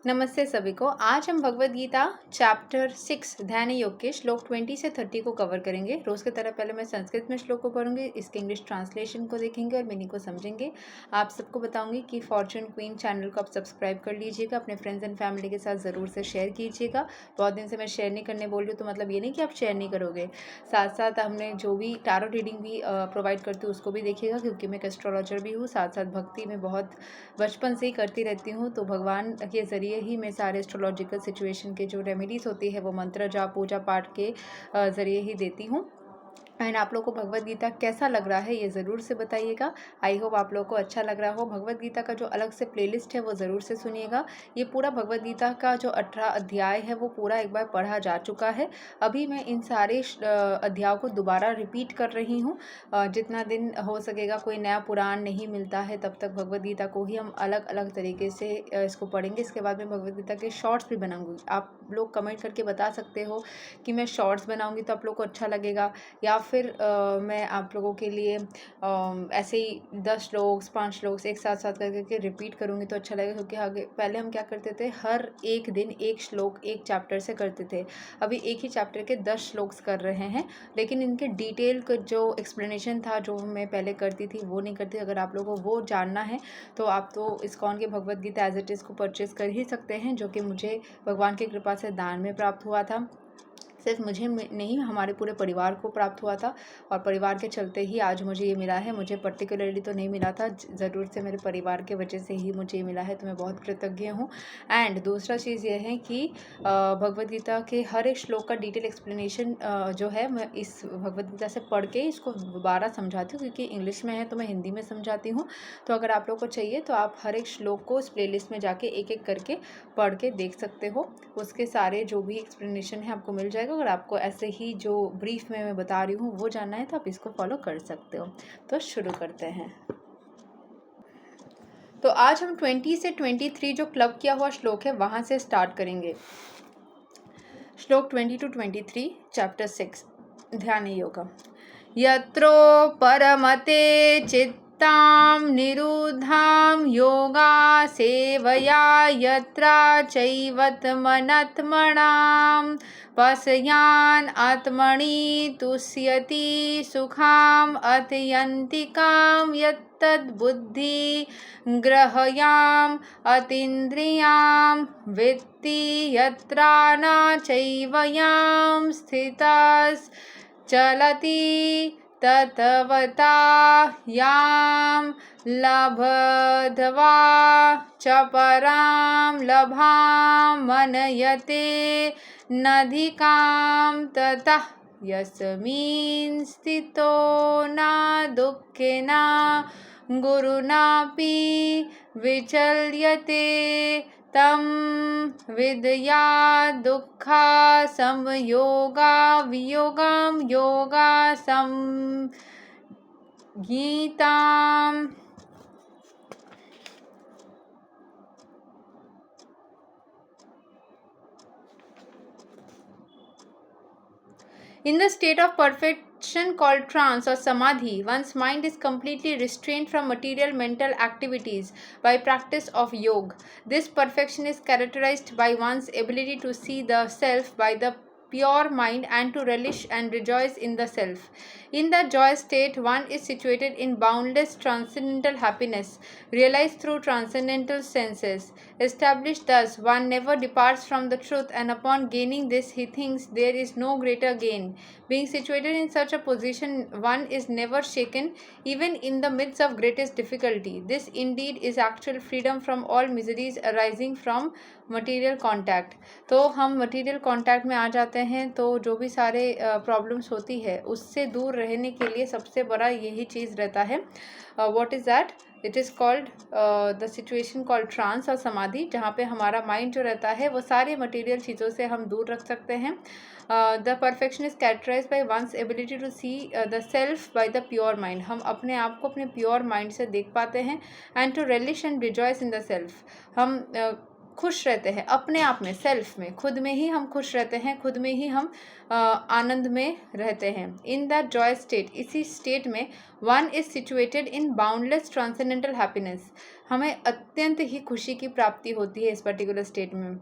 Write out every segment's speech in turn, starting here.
नमस्ते सभी को। आज हम भगवद गीता चैप्टर 6 ध्यान योग के श्लोक 20 से 30 को कवर करेंगे। रोज़ की तरह पहले मैं संस्कृत में श्लोक को पढ़ूंगी, इसके इंग्लिश ट्रांसलेशन को देखेंगे और मीनिंग को समझेंगे। आप सबको बताऊंगी कि फॉर्चून क्वीन चैनल को आप सब्सक्राइब कर लीजिएगा, अपने फ्रेंड्स एंड फैमिली के साथ ज़रूर से शेयर कीजिएगा। बहुत दिन से मैं शेयर नहीं करने बोल रही हूँ, तो मतलब ये नहीं कि आप शेयर नहीं करोगे। साथ साथ हमने जो भी टैरो रीडिंग भी प्रोवाइड करती हूँ उसको भी देखिएगा, क्योंकि मैं एक एस्ट्रोलॉजर भी हूँ। साथ साथ भक्ति में बहुत बचपन से ही करती रहती हूँ, तो भगवान के ज़रिए ही मैं सारे एस्ट्रोलॉजिकल सिचुएशन के जो रेमेडीज़ होती है वो मंत्र जाप पूजा पाठ के ज़रिए ही देती हूँ। एंड आप लोगों को भगवद गीता कैसा लग रहा है ये ज़रूर से बताइएगा। आई होप आप लोगों को अच्छा लग रहा हो। भगवद गीता का जो अलग से प्लेलिस्ट है वो ज़रूर से सुनिएगा। ये पूरा भगवद गीता का जो 18 अध्याय है वो पूरा एक बार पढ़ा जा चुका है। अभी मैं इन सारे अध्यायों को दोबारा रिपीट कर रही हूँ। जितना दिन हो सकेगा, कोई नया पुराण नहीं मिलता है तब तक भगवद गीता को ही हम अलग अलग तरीके से इसको पढ़ेंगे। इसके बाद मैं भगवद गीता के शॉर्ट्स भी बनाऊँगी। आप लोग कमेंट करके बता सकते हो कि मैं शॉर्ट्स बनाऊँगी तो आप लोग को अच्छा लगेगा, या फिर मैं आप लोगों के लिए ऐसे ही 10 श्लोक 5 श्लोक एक साथ साथ करके रिपीट करूँगी तो अच्छा लगेगा। क्योंकि आगे पहले हम क्या करते थे, हर एक दिन एक श्लोक एक चैप्टर से करते थे। अभी एक ही चैप्टर के 10 श्लोक्स कर रहे हैं, लेकिन इनके डिटेल का जो एक्सप्लेनेशन था जो मैं पहले करती थी वो नहीं करती। अगर आप लोगों को वो जानना है तो आप तो इस्कॉन के Bhagavad Gita as it is को परचेज़ कर ही सकते हैं, जो कि मुझे भगवान की कृपा से दान में प्राप्त हुआ था। सिर्फ मुझे नहीं, हमारे पूरे परिवार को प्राप्त हुआ था, और परिवार के चलते ही आज मुझे ये मिला है। मुझे पर्टिकुलरली तो नहीं मिला था, ज़रूर से मेरे परिवार के वजह से ही मुझे ये मिला है, तो मैं बहुत कृतज्ञ हूँ। एंड दूसरा चीज़ ये है कि भगवद गीता के हर एक श्लोक का डिटेल एक्सप्लेनेशन जो है मैं इस भगवद गीता से पढ़ के इसको दोबारा समझाती हूँ, क्योंकि इंग्लिश में है तो मैं हिंदी में समझाती हूँ। तो अगर आप लोग को चाहिए तो आप हर एक श्लोक को इस प्लेलिस्ट में जाके एक एक करके पढ़ के देख सकते हो। उसके सारे जो भी एक्सप्लेनेशन है आपको मिल जाएगा। अगर आपको ऐसे ही जो ब्रीफ में मैं बता रही हूँ वो जानना है तो आप इसको फॉलो कर सकते हो। तो शुरू करते हैं। तो आज हम 20 से 23 जो क्लब किया हुआ श्लोक है वहाँ से स्टार्ट करेंगे। श्लोक 20 to 23 चैप्टर 6 ध्यान योग। यत्रो परमते चित्तां निरुद्धां योगा सेवया यत्रा चैवत्मनात्मनां पश्यान् आत्मनि तुष्यति सुखाम् अत्यन्तिकां यत्तद्बुद्धि ग्रहयाम् अतीन्द्रियां वित्ति यत्रा न चैवयां स्थितास् चलति ततवता यां लभध्वा च परां लभां मनयते नधिकां ततः यस्मिन् स्थितो न दुःखेन गुरुणापि विचल्यते तं विद्या दुःखा संयोगा वियोगं yoga संगीताम्। In the state of perfection called trance or samadhi, one's mind is completely restrained from material mental activities by practice of yoga. This perfection is characterized by one's ability to see the self by the pure mind and to relish and rejoice in the self. In that joyous state, one is situated in boundless transcendental happiness, realized through transcendental senses. Established thus, one never departs from the truth, and upon gaining this, he thinks there is no greater gain. Being situated in such a position, one is never shaken, even in the midst of greatest difficulty. This indeed is actual freedom from all miseries arising from material contact. तो हम material contact में आ जाते हैं तो जो भी सारे problems होती है उससे दूर रहने के लिए सबसे बड़ा यही चीज़ रहता है। What is that? It is called the situation called trance और समाधि, जहाँ पे हमारा माइंड जो रहता है वो सारे मटेरियल चीज़ों से हम दूर रख सकते हैं। The perfection is characterize by one's ability to see the self by the pure mind. हम अपने आप को अपने प्योर माइंड से देख पाते हैं। And to relish and rejoice in the self, हम खुश रहते हैं अपने आप में, सेल्फ में, खुद में ही हम खुश रहते हैं, खुद में ही हम आनंद में रहते हैं। इन दैट जॉय स्टेट, इसी स्टेट में one is situated in boundless transcendental happiness, हमें अत्यंत ही खुशी की प्राप्ति होती है इस पर्टिकुलर स्टेट में।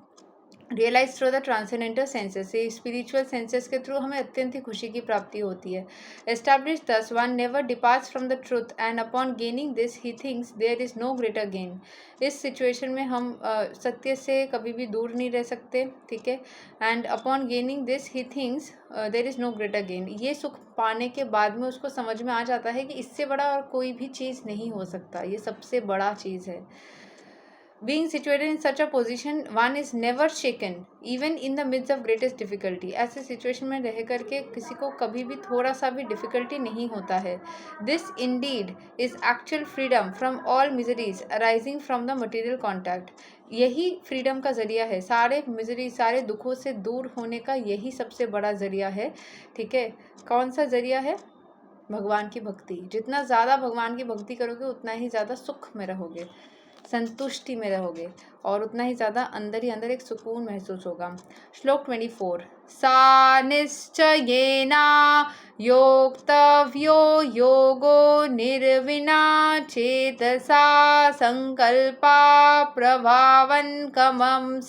Realize through the transcendental senses, ये स्पिरिचुअल सेंसेस के थ्रू हमें अत्यंत ही खुशी की प्राप्ति होती है। Establish thus one never departs from the truth and upon gaining this he thinks there is no greater gain. इस सिचुएशन में हम सत्य से कभी भी दूर नहीं रह सकते, ठीक है। And upon gaining this he thinks there is no greater gain, ये सुख पाने के बाद में उसको समझ में आ जाता है कि इससे बड़ा और कोई भी चीज़ नहीं हो सकता, ये सबसे बड़ा चीज़ है। Being situated in such a position, one is never shaken, even in the midst of greatest difficulty. ऐसे सिचुएशन में रह करके किसी को कभी भी थोड़ा सा भी डिफिकल्टी नहीं होता है। This indeed is actual freedom from all miseries arising from the material contact. यही फ्रीडम का ज़रिया है, सारे मिजरी, सारे दुखों से दूर होने का यही सबसे बड़ा ज़रिया है, ठीक है। कौन सा ज़रिया है? भगवान की भक्ति। जितना ज़्यादा भगवान की भक्ति करोगे उतना ही ज़्यादा सुख में रहोगे, संतुष्टि में रहोगे, और उतना ही ज़्यादा अंदर ही अंदर एक सुकून महसूस होगा। श्लोक 24, सा निश्चयेना योक्तव्यो योगो निर्विना चेतसा संकल्पा प्रभावन कमं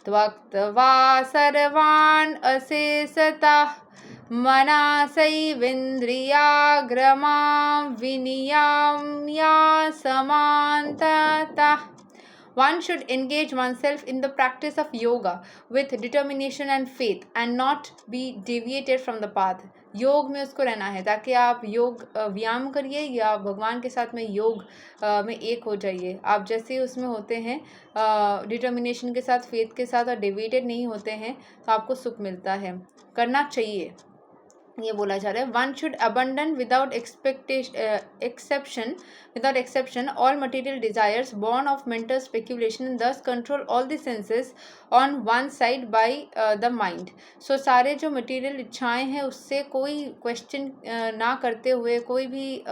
त्वक्त्वा सर्वान् अशेषतः मनसैवेन्द्रियाग्रमां विनियाम्य समान्ततः। One should engage oneself in the practice of yoga with determination and faith and not be deviated from the path. योग में उसको रहना है ताकि आप योग व्यायाम करिए या भगवान के साथ में योग में एक हो जाइए। आप जैसे ही उसमें होते हैं डिटर्मिनेशन के साथ, फेथ के साथ, और डेविएटेड नहीं होते हैं, तो आपको सुख मिलता है, करना चाहिए, ये बोला जा रहा है। One should abandon without exception all material desires born of mental speculation, thus control all the senses on one side by the mind. So सारे जो मटेरियल इच्छाएं हैं उससे कोई क्वेश्चन ना करते हुए, कोई भी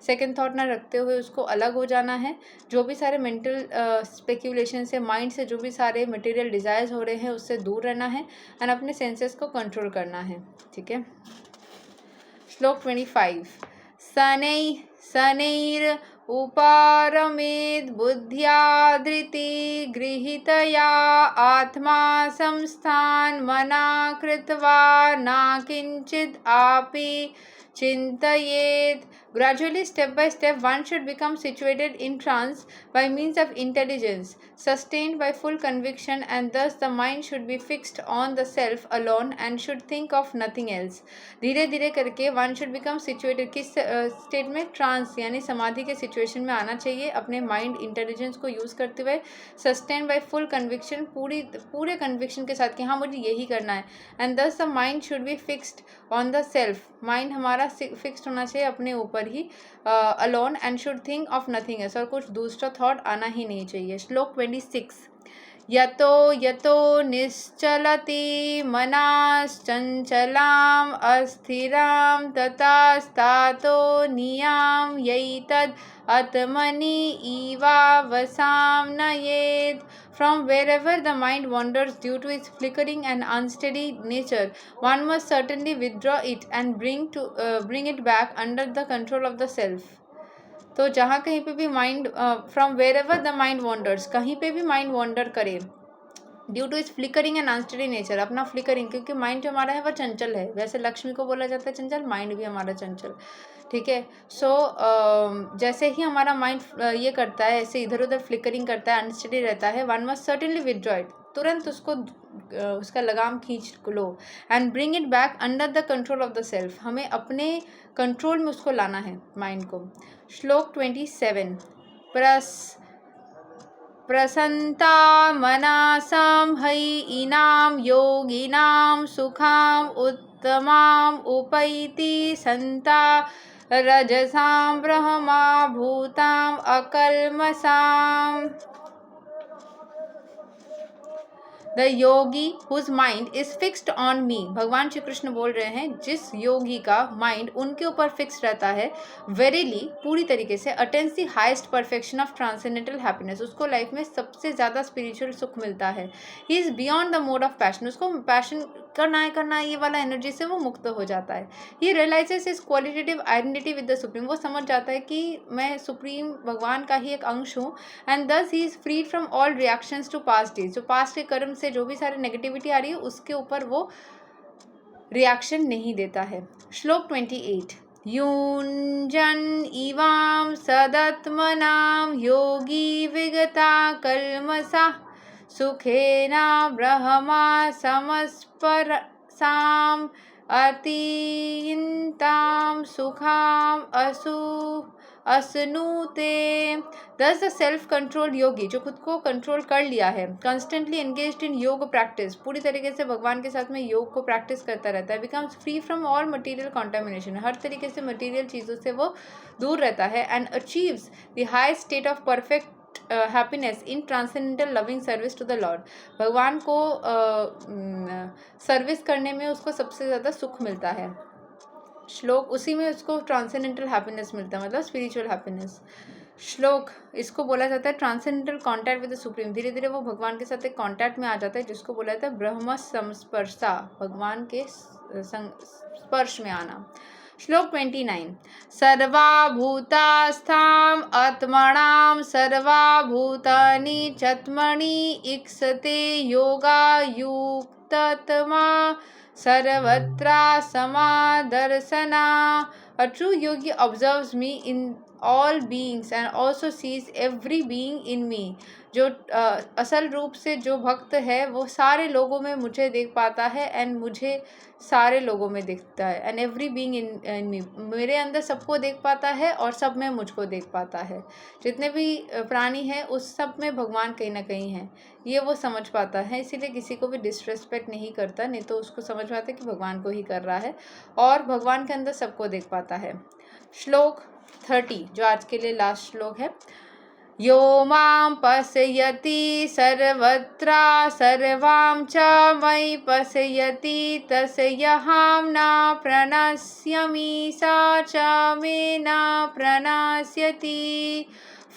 सेकंड थॉट ना रखते हुए उसको अलग हो जाना है। जो भी सारे मेंटल स्पेक्यूलेशन से, माइंड से जो भी सारे मटेरियल डिजायर्स हो रहे हैं उससे दूर रहना है एंड अपने सेंसेस को कंट्रोल करना है, ठीक है। श्लोक 25, शनैर उपारमेद बुद्ध्या धृति गृहीतया आत्मा संस्थान मना कृत्वा ना किंचित आपि चिंतयेत। Gradually, step by step, one should become situated in trance by means of intelligence, sustained by full conviction, and thus the mind should be fixed on the self alone and should think of nothing else. धीरे धीरे करके one should become situated, किस state में? Trans यानी समाधि के situation में आना चाहिए, अपने माइंड इंटेलिजेंस को यूज़ करते हुए, सस्टेन बाय फुल कन्विक्शन, पूरे कन्विक्शन के साथ कि हाँ मुझे यही करना है, and thus the mind should be fixed on the self, mind हमारा फिक्स्ड होना चाहिए अपने ऊपर ही, alone, and should think of nothing else, और कुछ दूसरा थॉट आना ही नहीं चाहिए। श्लोक 26, यतो यतो निश्चलति मनाश्चञ्चलाम् अस्थिरां ततस्तातो नियामयैतद् आत्मनि इवावसां नयेत्। From wherever the mind wanders due to its flickering and unsteady nature, one must certainly withdraw it and bring it back under the control of the self. तो जहाँ कहीं पे भी mind, from wherever the mind wanders, कहीं पे भी mind wander करे due to its flickering and unsteady nature, अपना फ्लिकरिंग, क्योंकि माइंड जो हमारा है वह चंचल है, वैसे लक्ष्मी को बोला जाता है चंचल, माइंड भी हमारा चंचल, ठीक है। सो जैसे ही हमारा माइंड ये करता है, ऐसे इधर उधर फ्लिकरिंग करता है, अनस्टेडी रहता है, one must certainly withdraw it, तुरंत उसको उसका लगाम खींच लो, and bring it back under the control of the self, हमें अपने कंट्रोल में उसको लाना है माइंड को। श्लोक 27, प्रसन्ता मनासां हैनां योगिनां सुखां उत्तमां उपैति संता रजसां ब्रह्मा भूतां अकल्मषाम्। The yogi whose mind is fixed on me, भगवान श्री कृष्ण बोल रहे हैं जिस योगी का माइंड उनके ऊपर फिक्स रहता है, वेरीली पूरी तरीके से, attains the highest perfection of transcendental happiness, उसको लाइफ में सबसे ज़्यादा स्पिरिचुअल सुख मिलता है। He is beyond the mode of passion, उसको पैशन करना है ये वाला एनर्जी से वो मुक्त हो जाता है। He realizes his qualitative identity with the supreme, वो समझ जाता है कि मैं सुप्रीम भगवान का ही एक अंश हूँ। And thus he is freed from all reactions to past deeds, जो पास्ट के कर्म से जो भी सारी नेगेटिविटी आ रही है उसके ऊपर वो रिएक्शन नहीं देता है। श्लोक 28। युञ्जन इवां सदत्मनां योगी विगता कल्मषा सुखेना ब्रह्मा समस्परसाम् अतीयन्तां सुखाम असनुते। दस द सेल्फ कंट्रोल योगी, जो खुद को कंट्रोल कर लिया है, कंस्टेंटली एंगेज्ड इन योग प्रैक्टिस, पूरी तरीके से भगवान के साथ में योग को प्रैक्टिस करता रहता है, becomes free from all material contamination, हर तरीके से मटेरियल चीज़ों से वो दूर रहता है। And achieves the high state of perfect happiness in transcendental loving service to the lord, भगवान को सर्विस करने में उसको सबसे ज़्यादा सुख मिलता है। श्लोक, उसी में उसको ट्रांसेंडेंटल हैप्पीनेस मिलता है, मतलब स्पिरिचुअल हैप्पीनेस। श्लोक, इसको बोला जाता है transcendental contact with the supreme, धीरे धीरे वो भगवान के साथ एक कॉन्टैक्ट में आ जाता है, जिसको बोला जाता है ब्रह्म संस्पर्शा, भगवान के स्पर्श में आना। श्लोक 29। सर्वाभूतास्थाम् आत्मनां सर्वाभूतानि चत्मनि ईक्षते योगायुक्ततमा सर्वत्र समादर्शना। A true yogi observes me in all beings and also sees every being in me. जो असल रूप से जो भक्त है वो सारे लोगों में मुझे देख पाता है एंड मुझे सारे लोगों में देखता है। एंड एवरी बीइंग इन मी, मेरे अंदर सबको देख पाता है और सब में मुझको देख पाता है। जितने भी प्राणी हैं उस सब में भगवान कहीं ना कहीं है, ये वो समझ पाता है, इसीलिए किसी को भी डिसरेस्पेक्ट नहीं करता, नहीं तो उसको समझ पाता है कि भगवान को ही कर रहा है, और भगवान के अंदर सबको देख पाता है। श्लोक 30, जो आज के लिए लास्ट श्लोक है। यो मां पश्यति सर्वत्र सर्वां च मयि पश्यति तस्यहं न प्रणश्यामि सा च मे न प्रणश्यति।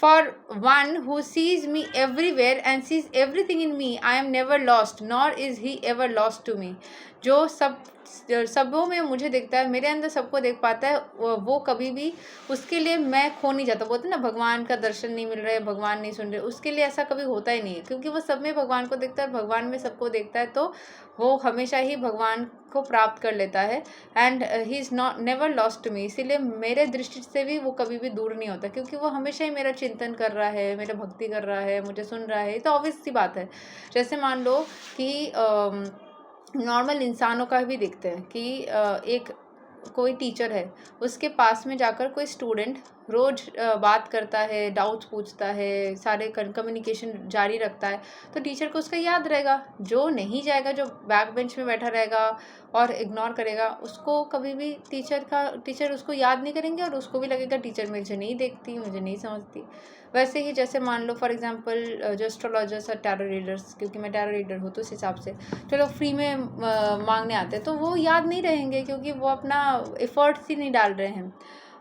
For one who sees me everywhere and sees everything in me, I am never lost, nor is he ever lost to me. जो सबों में मुझे देखता है, मेरे अंदर सबको देख पाता है, वो कभी भी, उसके लिए मैं खो नहीं जाता। बोलते ना भगवान का दर्शन नहीं मिल रहा है, भगवान नहीं सुन रहे, उसके लिए ऐसा कभी होता ही नहीं है, क्योंकि वो सब में भगवान को देखता है, भगवान में सबको देखता है, तो वो हमेशा ही भगवान को प्राप्त कर लेता है। And he is not never lost to me, इसीलिए मेरे दृष्टि से भी वो कभी भी दूर नहीं होता, क्योंकि वो हमेशा ही मेरा चिंतन कर रहा है, मेरा भक्ति कर रहा है, मुझे सुन रहा है। तो ऑब्वियस सी बात है, जैसे मान लो कि नॉर्मल इंसानों का भी देखते हैं कि एक कोई टीचर है, उसके पास में जाकर कोई स्टूडेंट रोज बात करता है, डाउट्स पूछता है, सारे कम्युनिकेशन जारी रखता है, तो टीचर को उसका याद रहेगा। जो नहीं जाएगा, जो बैक बेंच में बैठा रहेगा और इग्नोर करेगा, उसको कभी भी टीचर उसको याद नहीं करेंगे, और उसको भी लगेगा टीचर मुझे नहीं देखती, मुझे नहीं समझती। वैसे ही जैसे मान लो फॉर एग्जांपल जो एस्ट्रोलॉजर्स और टैरो रीडर्स, क्योंकि मैं टैरो रीडर हूँ तो उस हिसाब से चलो फ्री में मांगने आते हैं, तो वो याद नहीं रहेंगे, क्योंकि वो अपना एफर्ट्स ही नहीं डाल रहे हैं।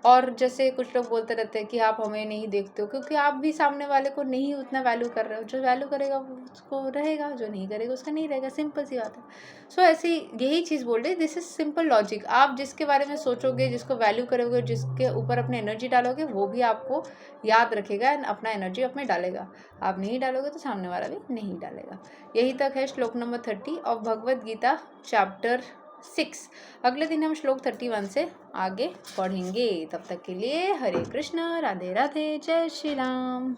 और जैसे कुछ लोग बोलते रहते हैं कि आप हमें नहीं देखते हो, क्योंकि आप भी सामने वाले को नहीं उतना वैल्यू कर रहे हो। जो वैल्यू करेगा वो उसको रहेगा, जो नहीं करेगा उसका नहीं रहेगा, सिंपल सी बात है। सो ऐसी यही चीज़ बोल रही, दिस इज सिंपल लॉजिक। आप जिसके बारे में सोचोगे, जिसको वैल्यू करोगे, जिसके ऊपर अपनी एनर्जी डालोगे, वो भी आपको याद रखेगा एंड अपना एनर्जी अपने डालेगा। आप नहीं डालोगे तो सामने वाला भी नहीं डालेगा। यही तक है श्लोक number 30 of Bhagavad Gita chapter 6। अगले दिन हम श्लोक 31 से आगे पढ़ेंगे। तब तक के लिए हरे कृष्ण, राधे राधे, जय श्री राम।